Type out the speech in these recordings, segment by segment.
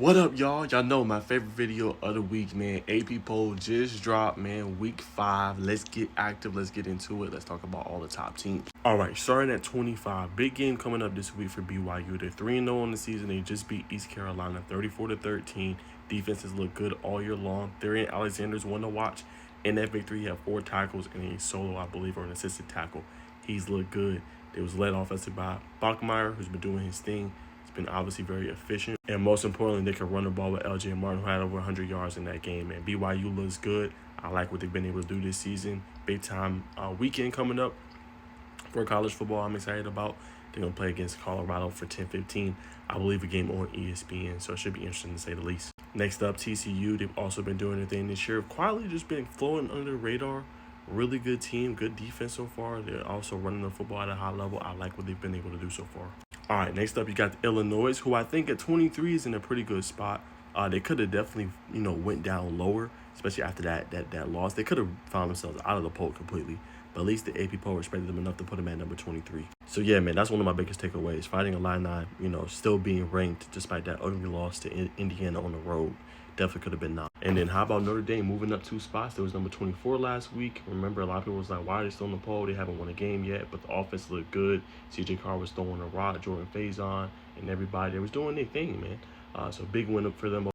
What up, y'all? Y'all know my favorite video of the week, man. AP poll just dropped, man. Week 5. Let's get active. Let's get into it. Let's talk about all the top teams. All right, starting at 25. Big game coming up this week for BYU. They're 3-0 on the season. They just beat East Carolina 34-13. Defenses look good all year long. Darian Alexander's one to watch. In that victory, he had 4 tackles and a solo, I believe, or an assisted tackle. He's looked good. They was led offensively by Bachmeier, who's been doing his thing. Been obviously very efficient, and most importantly, they can run the ball with LJ Martin, who had over 100 yards in that game. And BYU looks good. I like what they've been able to do this season. Big time weekend coming up for college football. I'm excited about. They're gonna play against Colorado for 10-15. I believe a game on ESPN, so it should be interesting to say the least. Next up, TCU. They've also been doing their thing this year. Quietly just been flowing under the radar. Really good team, good defense so far. They're also running the football at a high level. I like what they've been able to do so far. All right, next up, you got Illinois, who I think at 23 is in a pretty good spot. They could have definitely, went down lower, especially after that loss. They could have found themselves out of the poll completely, but at least the AP poll respected them enough to put them at number 23. So yeah, man, that's one of my biggest takeaways. Fighting Illini, still being ranked despite that ugly loss to Indiana on the road. Definitely could have been 9. And then how about Notre Dame moving up 2 spots? There was number 24 last week. Remember, a lot of people was like, why are they still on the poll? They haven't won a game yet, but the offense looked good. CJ Carr was throwing a rock, Jordan Faison, and everybody. They was doing their thing, man. So big win up for them.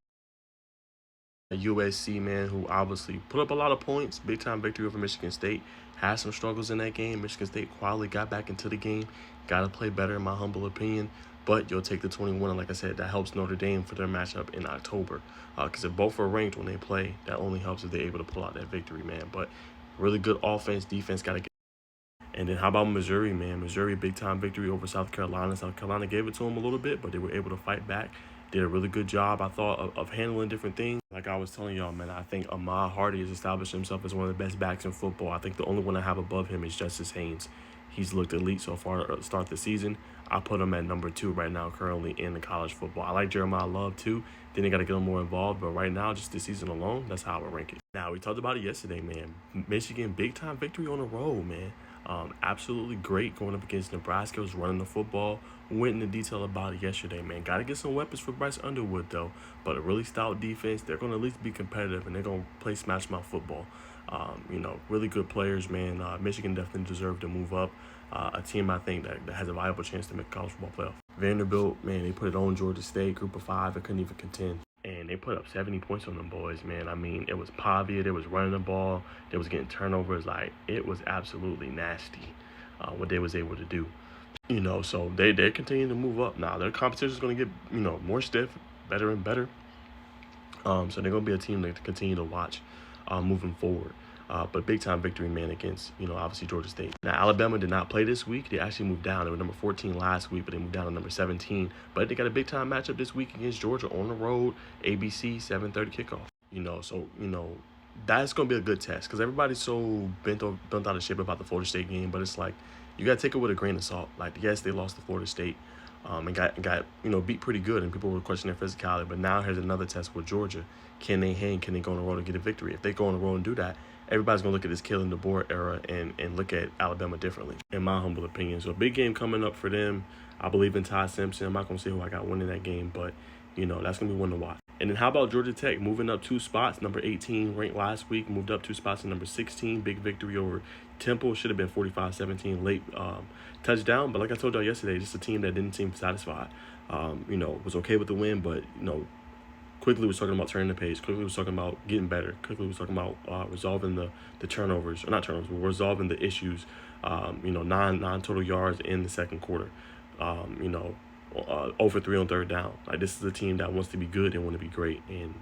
USC, man, who obviously put up a lot of points. Big time victory over Michigan State. Had some struggles in that game. Michigan State quietly got back into the game. Got to play better, in my humble opinion. But you'll take the 21, and like I said, that helps Notre Dame for their matchup in October. Because if both are ranked when they play, that only helps if they're able to pull out that victory, man. But really good offense, defense, got to get. And then how about Missouri, man? Missouri, big-time victory over South Carolina. South Carolina gave it to them a little bit, but they were able to fight back. Did a really good job, I thought, of handling different things. Like I was telling y'all, man, I think Ahmad Hardy has established himself as one of the best backs in football. I think the only one I have above him is Justice Haynes. He's looked elite so far to start the season. I put him at number 2 right now currently in the college football. I like Jeremiah Love too. Then they got to get him more involved. But right now, just this season alone, that's how I would rank it. Now, we talked about it yesterday, man. Michigan, big-time victory on the road, man. Absolutely great going up against Nebraska. Was running the football. Went into detail about it yesterday, man. Got to get some weapons for Bryce Underwood, though. But a really stout defense. They're going to at least be competitive, and they're going to play smash mouth football. Really good players, man. Michigan definitely deserved to move up. A team, I think, that has a viable chance to make a college football playoff. Vanderbilt, man, they put it on Georgia State, group of 5, and couldn't even contend. And they put up 70 points on them boys, man. I mean, it was Pavia. They was running the ball. They was getting turnovers. Like, it was absolutely nasty what they was able to do. So they're continuing to move up. Now, their competition is going to get, more stiff, better and better. So they're going to be a team to continue to watch moving forward. But big-time victory, man, against, obviously Georgia State. Now, Alabama did not play this week. They actually moved down. They were number 14 last week, but they moved down to number 17. But they got a big-time matchup this week against Georgia on the road, ABC, 7:30 kickoff. That's going to be a good test because everybody's so bent out of shape about the Florida State game, but it's like you got to take it with a grain of salt. Like, yes, they lost to Florida State and got beat pretty good, and people were questioning their physicality. But now here's another test with Georgia. Can they hang? Can they go on the road and get a victory? If they go on the road and do that, everybody's going to look at this Kalen DeBoer era and look at Alabama differently, in my humble opinion. So a big game coming up for them. I believe in Ty Simpson. I'm not going to say who I got winning that game, but, that's going to be one to watch. And then how about Georgia Tech moving up 2 spots? Number 18 ranked last week, moved up 2 spots to number 16. Big victory over Temple. Should have been 45-17 late touchdown. But like I told y'all yesterday, just a team that didn't seem satisfied. Was okay with the win, but, quickly was talking about turning the page. Quickly was talking about getting better. Quickly was talking about resolving the turnovers, or not turnovers, but resolving the issues. 9 total yards in the second quarter. 0 for 3 on third down. Like, this is a team that wants to be good and want to be great, and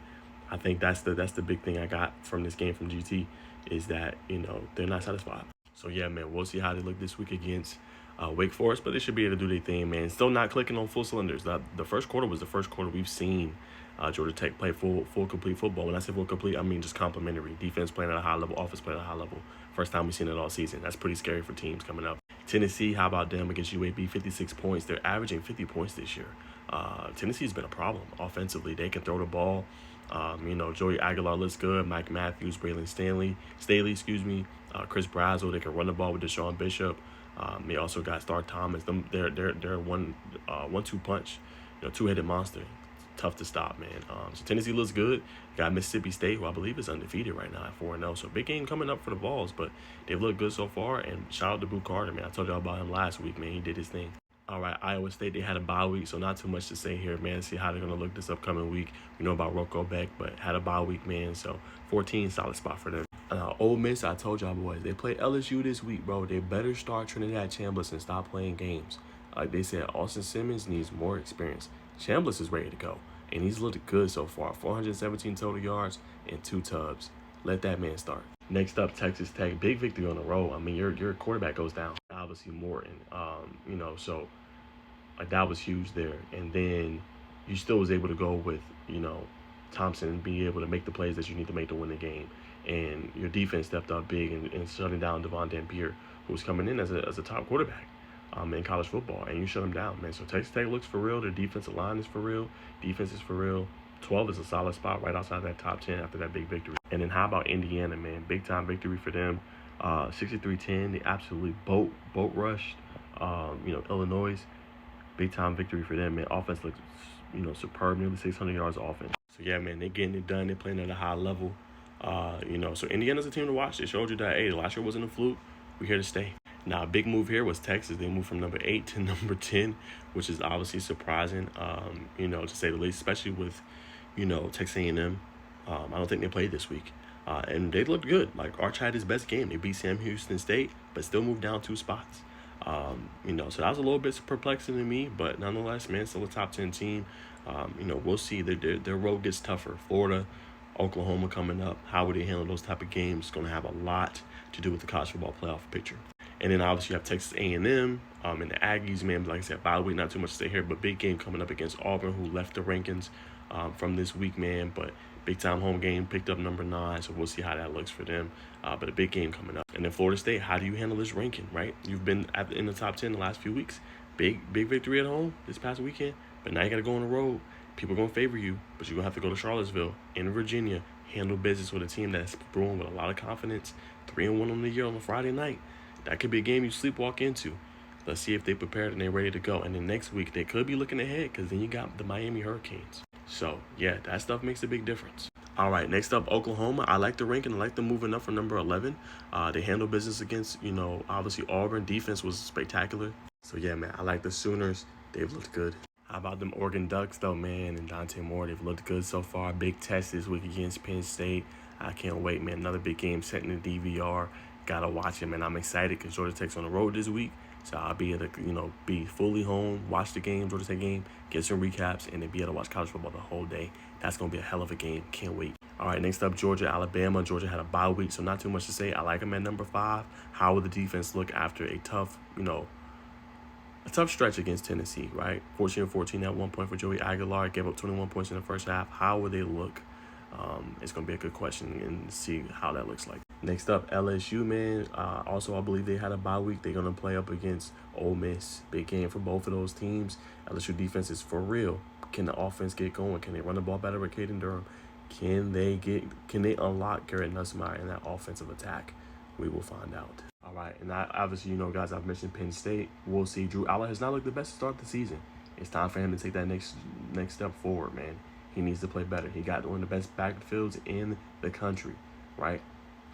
I think that's the big thing I got from this game from GT is that they're not satisfied. So yeah, man, we'll see how they look this week against Wake Forest, but they should be able to do their thing, man. Still not clicking on full cylinders. The first quarter was the first quarter we've seen Georgia Tech play full complete football. When I say full complete, I mean just complimentary. Defense playing at a high level, offense playing at a high level. First time we've seen it all season. That's pretty scary for teams coming up. Tennessee, how about them against UAB? 56 points. They're averaging 50 points this year. Tennessee's been a problem offensively. They can throw the ball. Joey Aguilar looks good. Mike Matthews, Braylon Staley, Chris Brazel. They can run the ball with Deshaun Bishop. They also got Star Thomas. They're one-two punch. Two-headed monster. tough to stop, man. So Tennessee looks good. Got Mississippi State, who I believe is undefeated right now at 4-0. So big game coming up for the Vols, but they've looked good so far. And shout out to Boo Carter, man. I told y'all about him last week, man. He did his thing. All right, Iowa State, they had a bye week, so not too much to say here, man. See how they're going to look this upcoming week. We know about Rocco Beck, but had a bye week, man. So 14, solid spot for them. Ole Miss, I told y'all boys, they play LSU this week, bro. They better start Trinidad Chambliss and stop playing games. Like they said, Austin Simmons needs more experience. Chambliss is ready to go, and he's looked good so far. 417 total yards and 2 tubs. Let that man start. Next up, Texas Tech, big victory on the road. I mean, your quarterback goes down. Obviously, Morton. So like that was huge there. And then you still was able to go with, Thompson and be able to make the plays that you need to make to win the game. And your defense stepped up big and shutting down Devon Dampier, who was coming in as a top quarterback in college football, and you shut him down, man. So Texas Tech looks for real. Their defensive line is for real. Defense is for real. 12 is a solid spot right outside that top 10 after that big victory. And then how about Indiana, man? Big time victory for them. 63-10. They absolutely boat rushed. Illinois. Big time victory for them, man. Offense looks, superb. Nearly 600 yards of offense. So yeah, man, they're getting it done. They're playing at a high level. So Indiana's a team to watch. They showed you that, hey, last year wasn't a fluke. We're here to stay. Now, a big move here was Texas. They moved from number 8 to number 10, which is obviously surprising, to say the least, especially with, Texas A&M. I don't think they played this week. And they looked good. Like, Arch had his best game. They beat Sam Houston State, but still moved down 2 spots. So that was a little bit perplexing to me, but nonetheless, man, still a top 10 team. We'll see. Their road gets tougher. Florida, Oklahoma coming up. How would they handle those type of games? It's going to have a lot to do with the college football playoff picture. And then obviously you have Texas A&M and the Aggies, man. Like I said, bye week, not too much to say here, but big game coming up against Auburn, who left the rankings from this week, man. But big time home game, picked up number 9, so we'll see how that looks for them. But a big game coming up. And then Florida State, how do you handle this ranking, right? You've been in the top 10 the last few weeks. Big victory at home this past weekend, but now you got to go on the road. People are going to favor you, but you're going to have to go to Charlottesville in Virginia, handle business with a team that's brewing with a lot of confidence. 3-1 on the year on a Friday night. That could be a game you sleepwalk into. Let's see if they prepared and they're ready to go. And then next week, they could be looking ahead because then you got the Miami Hurricanes. So, yeah, that stuff makes a big difference. All right, next up, Oklahoma. I like the ranking. I like them moving up from number 11. They handle business against, obviously Auburn. Defense was spectacular. So, yeah, man, I like the Sooners. They've looked good. How about them Oregon Ducks, though, man, and Dante Moore? They've looked good so far. Big test this week against Penn State. I can't wait, man. Another big game set in the DVR. Gotta watch it, man. I'm excited because Georgia Tech's on the road this week. So I'll be able to, be fully home, watch the game, Georgia Tech game, get some recaps, and then be able to watch college football the whole day. That's going to be a hell of a game. Can't wait. All right, next up, Georgia, Alabama. Georgia had a bye week, so not too much to say. I like them at number 5. How will the defense look after a tough stretch against Tennessee, right? 14-14 at one point for Joey Aguilar. Gave up 21 points in the first half. How will they look? It's going to be a good question and see how that looks like. Next up, LSU, man. Also, I believe they had a bye week. They're going to play up against Ole Miss. Big game for both of those teams. LSU defense is for real. Can the offense get going? Can they run the ball better with Caden Durham? Can they unlock Garrett Nussmeier in that offensive attack? We will find out. All right, and obviously, guys, I've mentioned Penn State. We'll see. Drew Aller has not looked the best to start the season. It's time for him to take that next step forward, man. He needs to play better. He got one of the best backfields in the country, right?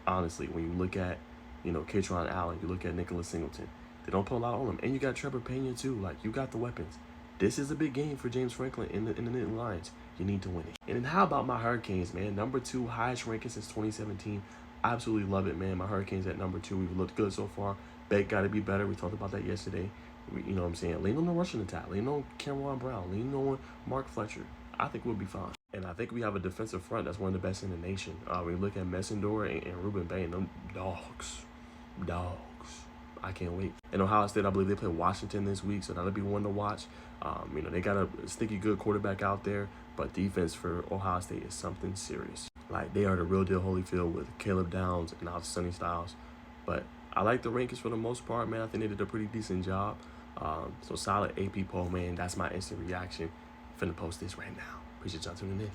Honestly, when you look at, Katron Allen, you look at Nicholas Singleton, they don't put a lot on him. And you got Trevor Pena, too. Like, you got the weapons. This is a big game for James Franklin in the Nittany Lions. You need to win it. And then how about my Hurricanes, man? Number 2, highest ranking since 2017. Absolutely love it, man. My Hurricanes at number 2. We've looked good so far. Beck got to be better. We talked about that yesterday. You know what I'm saying? Lean on the rushing attack. Lean on Cameron Brown. Lean on Mark Fletcher. I think we'll be fine. And I think we have a defensive front that's one of the best in the nation. We look at Messendor and Ruben Bain, them dogs. I can't wait. And Ohio State, I believe they play Washington this week, so that'll be one to watch. They got a sticky good quarterback out there, but defense for Ohio State is something serious. Like, they are the real deal Holyfield with Caleb Downs and now Sonny Styles. But I like the rankings for the most part, man. I think they did a pretty decent job. So solid AP poll, man. That's my instant reaction. Finna post this right now. Appreciate y'all tuning in.